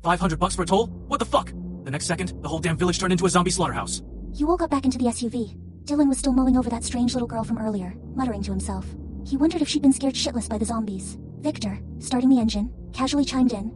$500 for a toll? What the fuck? The next second, the whole damn village turned into a zombie slaughterhouse. You all got back into the SUV. Dylan was still mulling over that strange little girl from earlier, muttering to himself. He wondered if she'd been scared shitless by the zombies. Victor, starting the engine, casually chimed in.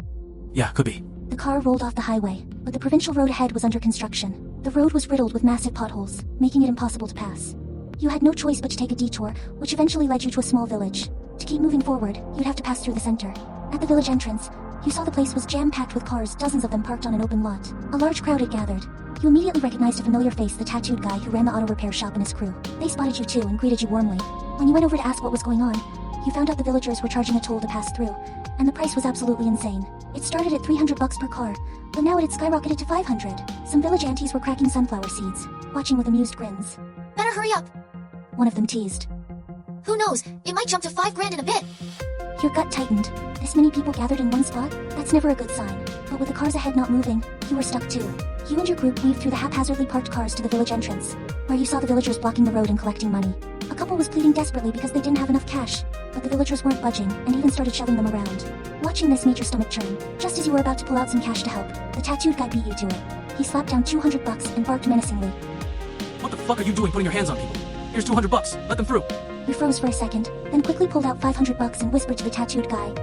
Yeah, could be. The car rolled off the highway, but the provincial road ahead was under construction. The road was riddled with massive potholes, making it impossible to pass. You had no choice but to take a detour, which eventually led you to a small village. To keep moving forward, you'd have to pass through the center. At the village entrance, you saw the place was jam-packed with cars, dozens of them parked on an open lot. A large crowd had gathered. You immediately recognized a familiar face, the tattooed guy who ran the auto repair shop and his crew. They spotted you too and greeted you warmly. When you went over to ask what was going on, you found out the villagers were charging a toll to pass through, and the price was absolutely insane. It started at $300 per car, but now it had skyrocketed to $500. Some village aunties were cracking sunflower seeds, watching with amused grins. Better hurry up. One of them teased. Who knows, it might jump to $5,000 in a bit. Your gut tightened. This many people gathered in one spot? That's never a good sign. But with the cars ahead not moving, you were stuck too. You and your group weaved through the haphazardly parked cars to the village entrance, where you saw the villagers blocking the road and collecting money. A couple was pleading desperately because they didn't have enough cash, but the villagers weren't budging and even started shoving them around. Watching this made your stomach churn. Just as you were about to pull out some cash to help, the tattooed guy beat you to it. He slapped down $200 and barked menacingly. What the fuck are you doing putting your hands on people? Here's $200. Let them through. You froze for a second, then quickly pulled out $500 and whispered to the tattooed guy.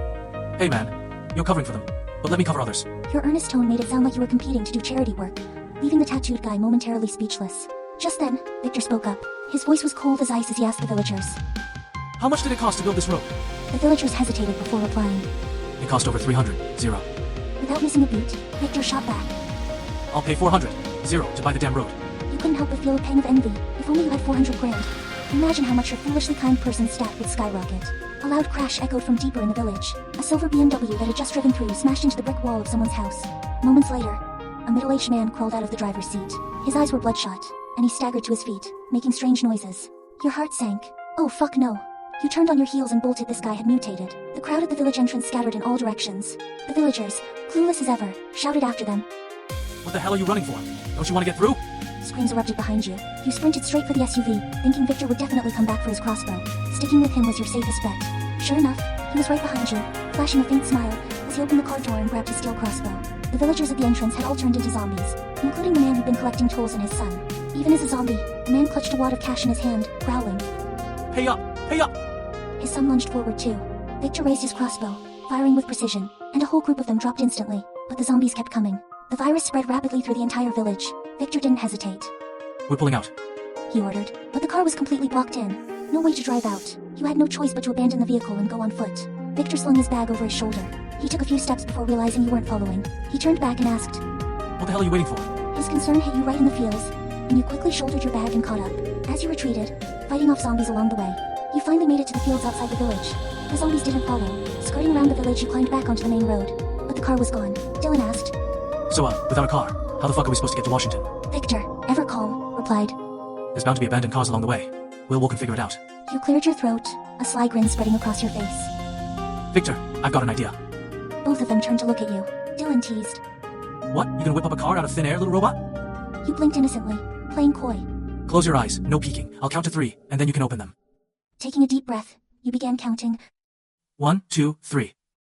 Hey man, you're covering for them, but let me cover others. Your earnest tone made it sound like you were competing to do charity work, leaving the tattooed guy momentarily speechless. Just then, Victor spoke up. His voice was cold as ice as he asked the villagers. How much did it cost to build this road? The villagers hesitated before replying. It cost over 300, zero. Without missing a beat, Victor shot back. I'll pay 400, zero, to buy the damn road. You couldn't help but feel a pang of envy. If only you had 400 grand. Imagine how much your foolishly kind person's stat would skyrocket. A loud crash echoed from deeper in the village. A silver BMW that had just driven through smashed into the brick wall of someone's house. Moments later, a middle-aged man crawled out of the driver's seat. His eyes were bloodshot, and he staggered to his feet, making strange noises. Your heart sank. Oh fuck no. You turned on your heels and bolted. This guy had mutated. The crowd at the village entrance scattered in all directions. The villagers, clueless as ever, shouted after them. What the hell are you running for? Don't you want to get through? Screams erupted behind you. You sprinted straight for the SUV, thinking Victor would definitely come back for his crossbow. Sticking with him was your safest bet. Sure enough, he was right behind you, flashing a faint smile as he opened the car door and grabbed his steel crossbow. The villagers at the entrance had all turned into zombies, including the man who'd been collecting tolls and his son. Even as a zombie, the man clutched a wad of cash in his hand, growling. Pay up! Pay up! His son lunged forward too. Victor raised his crossbow, firing with precision, and a whole group of them dropped instantly, but the zombies kept coming. The virus spread rapidly through the entire village. Victor didn't hesitate. We're pulling out, He ordered, but the car was completely blocked in. No way to drive out. You had no choice but to abandon the vehicle and go on foot. Victor slung his bag over his shoulder. He took a few steps before realizing you weren't following. He turned back and asked. What the hell are you waiting for? His concern hit you right in the feels, and you quickly shouldered your bag and caught up. As you retreated, fighting off zombies along the way, you finally made it to the fields outside the village. The zombies didn't follow. Skirting around the village, you climbed back onto the main road, but the car was gone. Dylan asked. So without a car, how the fuck are we supposed to get to Washington? Victor, ever calm, replied. There's bound to be abandoned cars along the way. We can figure it out. You cleared your throat, a sly grin spreading across your face. Victor, I've got an idea. Both of them turned to look at you. Dylan teased. What? You gonna whip up a car out of thin air, little robot? You blinked innocently, playing coy. Close your eyes, no peeking. I'll count to 3, and then you can open them. Taking a deep breath, you began counting. 1, 2, 3.